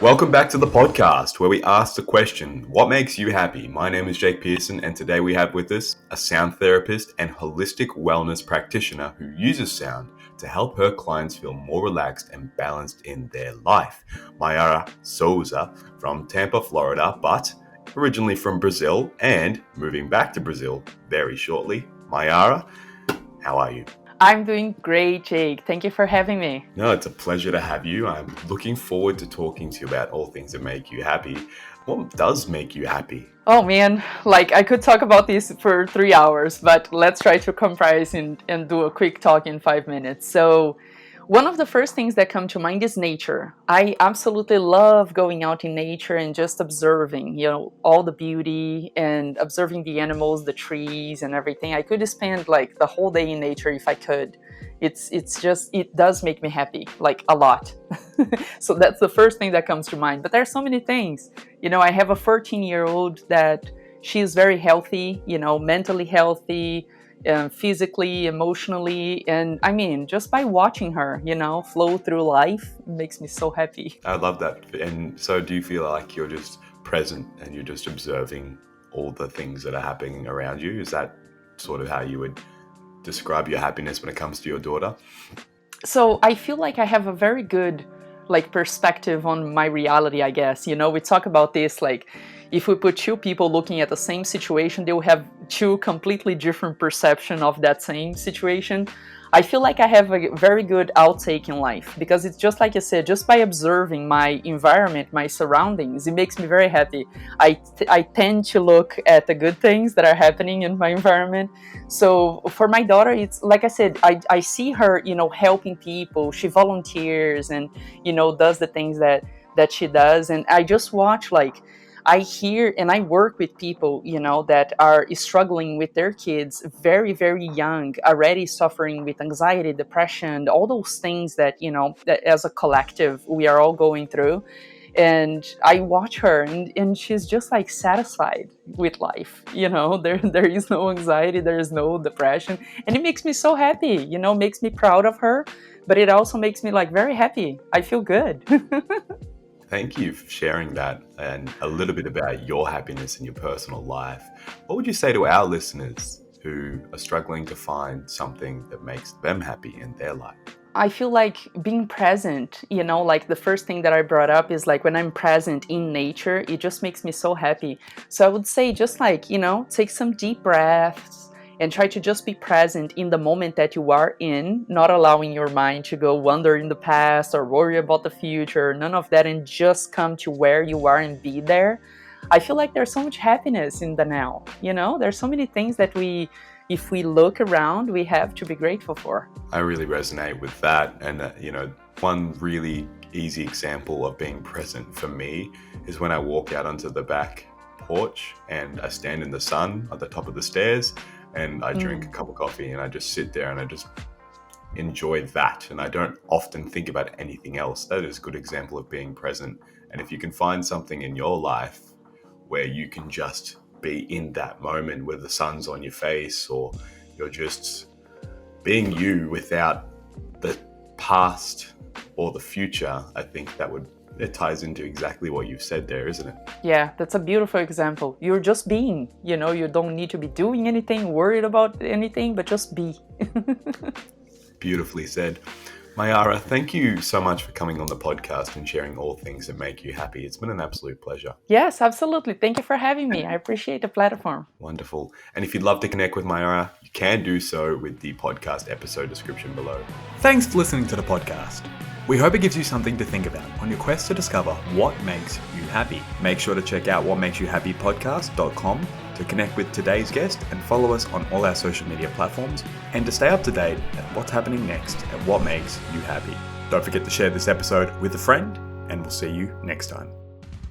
Welcome back to the podcast where we ask the question, what makes you happy? My name is Jake Pearson, and today we have with us a sound therapist and holistic wellness practitioner who uses sound to help her clients feel more relaxed and balanced in their life. Mayara Souza from Tampa, Florida, but originally from Brazil and moving back to Brazil very shortly. Mayara, how are you? I'm doing great, Jake. Thank you for having me. No, it's a pleasure to have you. I'm looking forward to talking to you about all things that make you happy. What does make you happy? Oh man, I could talk about this for 3 hours, but let's try to comprise and do a quick talk in 5 minutes. So, one of the first things that come to mind is nature. I absolutely love going out in nature and just observing, all the beauty and observing the animals, the trees and everything. I could spend the whole day in nature if I could. It does make me happy, a lot. So that's the first thing that comes to mind. But there's so many things. I have a 14-year-old that she's very healthy, mentally healthy, physically, emotionally, and I mean, just by watching her, flow through life makes me so happy. I love that. And so do you feel like you're just present and you're just observing all the things that are happening around you? Is that sort of how you would describe your happiness when it comes to your daughter? So I feel like I have a very good perspective on my reality, I guess. We talk about this, if we put two people looking at the same situation, they will have two completely different perception of that same situation. I feel like I have a very good outtake in life because it's just like I said, just by observing my environment, my surroundings, it makes me very happy. I tend to look at the good things that are happening in my environment. So for my daughter, it's like I said, I see her, helping people. She volunteers and, does the things that she does. And I just watch I hear and I work with people, that are struggling with their kids very, very young, already suffering with anxiety, depression, all those things that, that as a collective, we are all going through. And I watch her and she's just satisfied with life. There is no anxiety, there is no depression. And it makes me so happy, makes me proud of her, but it also makes me very happy. I feel good. Thank you for sharing that and a little bit about your happiness in your personal life. What would you say to our listeners who are struggling to find something that makes them happy in their life? I feel like being present, the first thing that I brought up is when I'm present in nature, it just makes me so happy. So I would say just take some deep breaths and try to just be present in the moment that you are in, not allowing your mind to go wander in the past or worry about the future, none of that, and just come to where you are and be there. I feel like there's so much happiness in the now, there's so many things that if we look around, we have to be grateful for. I really resonate with that. And, one really easy example of being present for me is when I walk out onto the back porch and I stand in the sun at the top of the stairs and I drink a cup of coffee and I just sit there and I just enjoy that. And I don't often think about anything else. That is a good example of being present. And if you can find something in your life where you can just be in that moment where the sun's on your face or you're just being you without the past or the future, I think it ties into exactly what you've said there, isn't it? Yeah, that's a beautiful example. You're just being, you don't need to be doing anything, worried about anything, but just be. Beautifully said. Mayara, thank you so much for coming on the podcast and sharing all things that make you happy. It's been an absolute pleasure. Yes, absolutely. Thank you for having me. I appreciate the platform. Wonderful. And if you'd love to connect with Mayara, you can do so with the podcast episode description below. Thanks for listening to the podcast. We hope it gives you something to think about on your quest to discover what makes you happy. Make sure to check out whatmakesyouhappypodcast.com to connect with today's guest and follow us on all our social media platforms and to stay up to date at what's happening next at What Makes You Happy. Don't forget to share this episode with a friend and we'll see you next time.